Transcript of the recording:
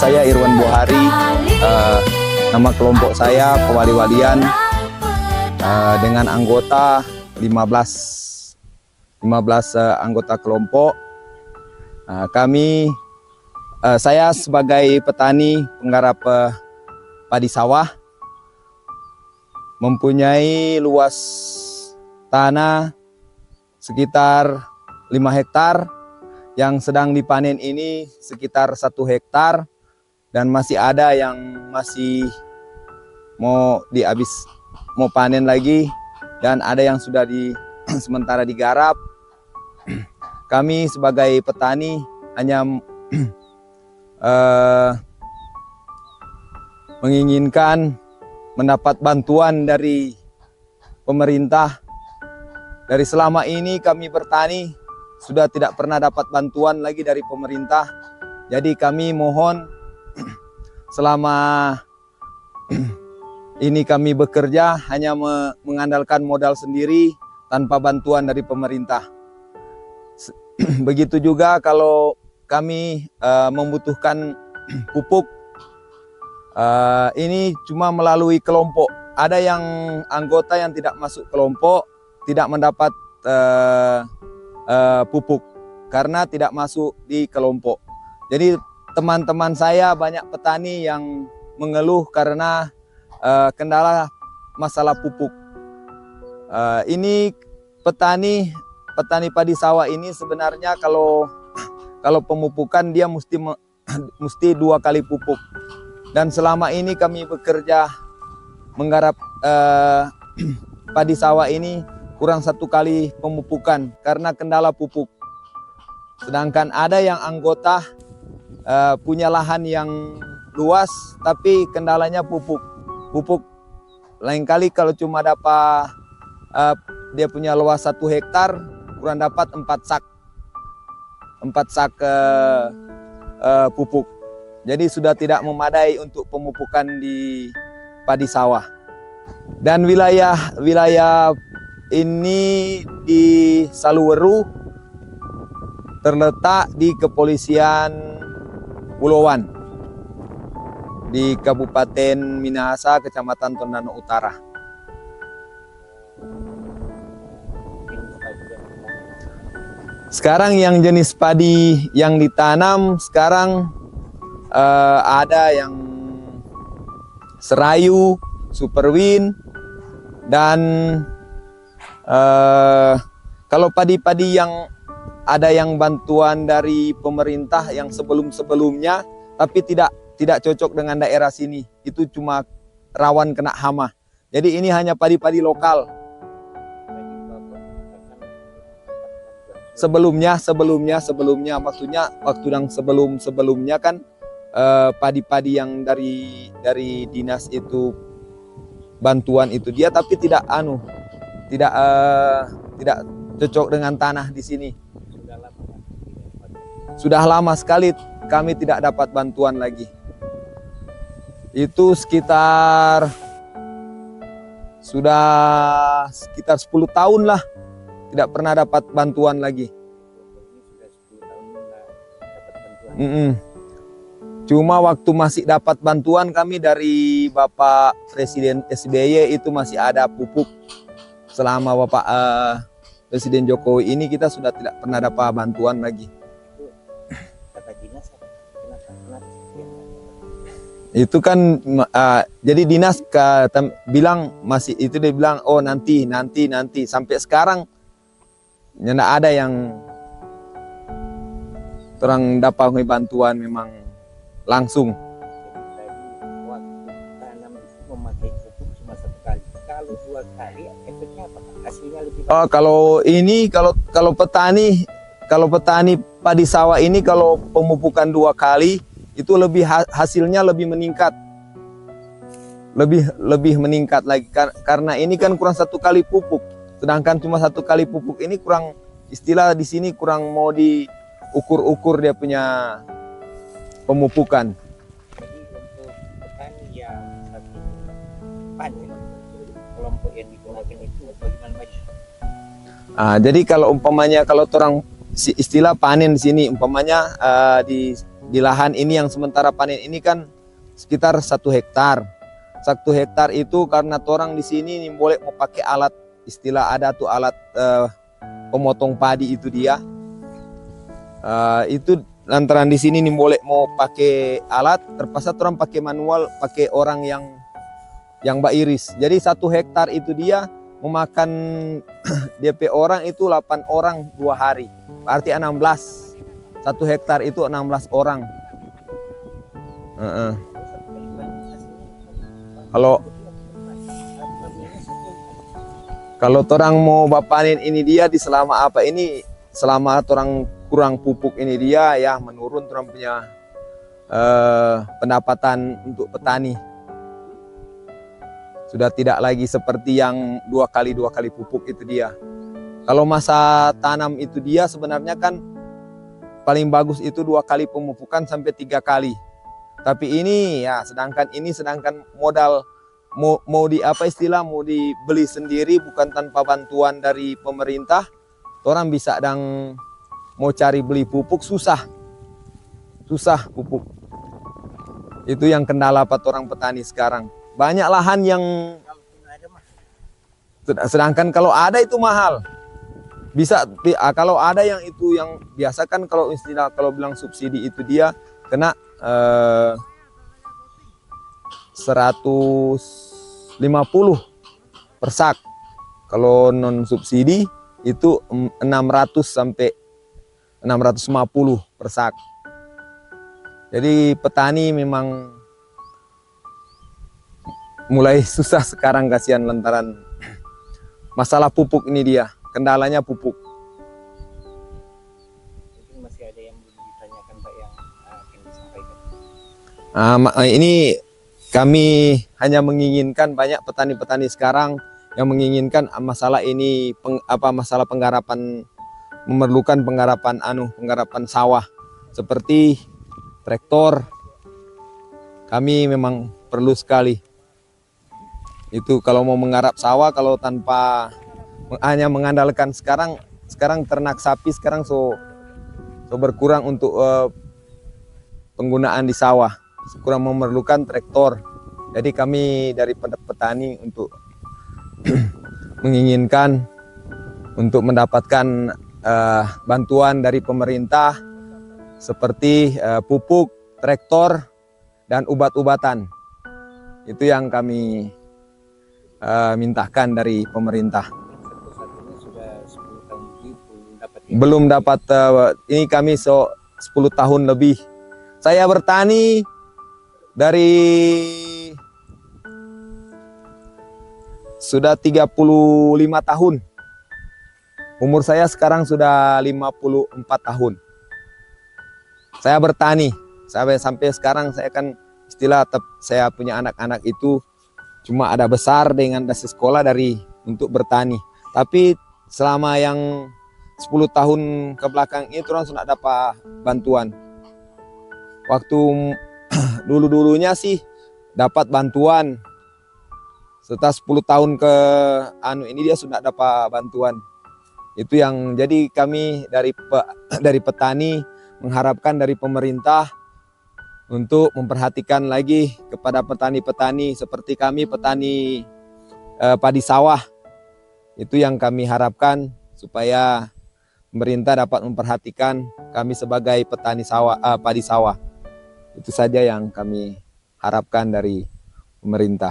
saya Irwan Bohari, nama kelompok saya Pewali-walian dengan anggota 15 anggota kelompok. Saya sebagai petani penggarap padi sawah mempunyai luas tanah sekitar 5 hektar. Yang sedang dipanen ini sekitar 1 hektar dan masih ada yang masih mau panen lagi dan ada yang sudah sementara digarap. Kami sebagai petani hanya menginginkan mendapat bantuan dari pemerintah. Dari selama ini kami bertani sudah tidak pernah dapat bantuan lagi dari pemerintah. Jadi kami mohon selama ini kami bekerja hanya mengandalkan modal sendiri tanpa bantuan dari pemerintah. Begitu juga kalau kami membutuhkan pupuk, ini cuma melalui kelompok. Ada yang anggota yang tidak masuk kelompok tidak mendapat pupuk karena tidak masuk di kelompok. Jadi teman-teman saya banyak petani yang mengeluh karena kendala masalah pupuk. Ini petani padi sawah ini sebenarnya kalau pemupukan dia mesti 2 kali pupuk. Dan selama ini kami bekerja menggarap padi sawah ini kurang 1 kali pemupukan karena kendala pupuk. Sedangkan ada yang anggota punya lahan yang luas tapi kendalanya pupuk. Pupuk lain kali kalau cuma dapat dia punya luas 1 hektar kurang dapat 4 sak pupuk. Jadi sudah tidak memadai untuk pemupukan di padi sawah. Dan wilayah ini di Saluweru terletak di Kepolisian Pulauan di Kabupaten Minahasa, Kecamatan Tondano Utara. Sekarang yang jenis padi yang ditanam sekarang ada yang Serayu, Superwin, dan kalau padi-padi yang ada yang bantuan dari pemerintah yang sebelum-sebelumnya tapi tidak cocok dengan daerah sini, itu cuma rawan kena hama. Jadi ini hanya padi-padi lokal. Sebelumnya maksudnya waktu yang sebelumnya kan padi-padi yang dari dinas itu bantuan itu dia tapi tidak cocok dengan tanah di sini. Sudah lama sekali kami tidak dapat bantuan lagi. Itu sekitar 10 tahun lah tidak pernah dapat bantuan lagi. Cuma waktu masih dapat bantuan kami dari Bapak Presiden SBY itu masih ada pupuk. Selama Bapak Presiden Jokowi ini kita sudah tidak pernah dapat bantuan lagi. Itu kan jadi dinas bilang masih itu, dia bilang oh nanti sampai sekarang tidak ada yang terang dapat bantuan memang langsung. Kalau petani padi sawah ini kalau pemupukan 2 kali itu hasilnya lebih meningkat. Lebih meningkat lagi karena ini kan kurang 1 kali pupuk. Sedangkan cuma 1 kali pupuk ini kurang, istilah di sini kurang mau diukur-ukur dia punya pemupukan. Jadi untuk petani yang panen kelompok yang digunakan itu bagaimana Mas? Jadi kalau umpamanya kalau orang istilah panen di sini umpamanya di di lahan ini yang sementara panen ini kan sekitar 1 hektar. 1 hektar itu karena orang di sini nih boleh mau pakai alat, istilah ada tuh alat pemotong padi itu dia. Itu lantaran di sini nih boleh mau pakai alat, terpaksa orang pakai manual, pakai orang yang iris. Jadi 1 hektar itu dia memakan DP orang itu 8 orang 2 hari. Berarti 16. 1 hektar itu 16 orang. Kalau orang mau panen ini dia di selama apa ini, selama orang kurang pupuk ini dia ya menurun orang punya pendapatan untuk petani. Sudah tidak lagi seperti yang 2 kali pupuk itu dia. Kalau masa tanam itu dia sebenarnya kan paling bagus itu 2 kali pemupukan sampai 3 kali. Tapi ini ya sedangkan modal mau di apa istilah mau dibeli sendiri bukan tanpa bantuan dari pemerintah. Orang bisa mau cari beli pupuk susah pupuk. Itu yang kendala orang petani sekarang. Banyak lahan yang sedangkan kalau ada itu mahal. Bisa kalau ada yang itu yang biasa kan kalau istilah kalau bilang subsidi itu dia kena 150 per sak. Kalau non subsidi itu 600 sampai 650 per sak. Jadi petani memang mulai susah sekarang, kasihan lantaran masalah pupuk ini dia, kendalanya pupuk. Mungkin masih ada yang belum ditanyakan Pak yang akan disampaikan. Ini kami hanya menginginkan banyak petani-petani sekarang yang menginginkan masalah ini masalah penggarapan, memerlukan penggarapan sawah seperti traktor. Kami memang perlu sekali. Itu kalau mau menggarap sawah, kalau tanpa hanya mengandalkan sekarang ternak sapi sekarang so berkurang untuk penggunaan di sawah, kurang memerlukan traktor. Jadi kami dari petani untuk menginginkan untuk mendapatkan bantuan dari pemerintah seperti pupuk, traktor, dan obat-obatan. Itu yang kami mintakan dari pemerintah. Satu-satunya sudah 10 tahun lebih Belum dapat, ini kami 10 tahun lebih. Saya bertani dari sudah 35 tahun. Umur saya sekarang sudah 54 tahun. Saya bertani, sampai sekarang saya kan istilah saya punya anak-anak itu cuma ada besar dengan dasi sekolah untuk bertani. Tapi selama yang 10 tahun ke belakang itu orang sudah dapat bantuan. Waktu dulunya sih dapat bantuan. Setelah 10 tahun ke ini dia sudah dapat bantuan. Itu yang jadi kami dari petani mengharapkan dari pemerintah untuk memperhatikan lagi kepada petani-petani seperti kami, petani padi sawah. Itu yang kami harapkan supaya pemerintah dapat memperhatikan kami sebagai petani padi sawah. Itu saja yang kami harapkan dari pemerintah.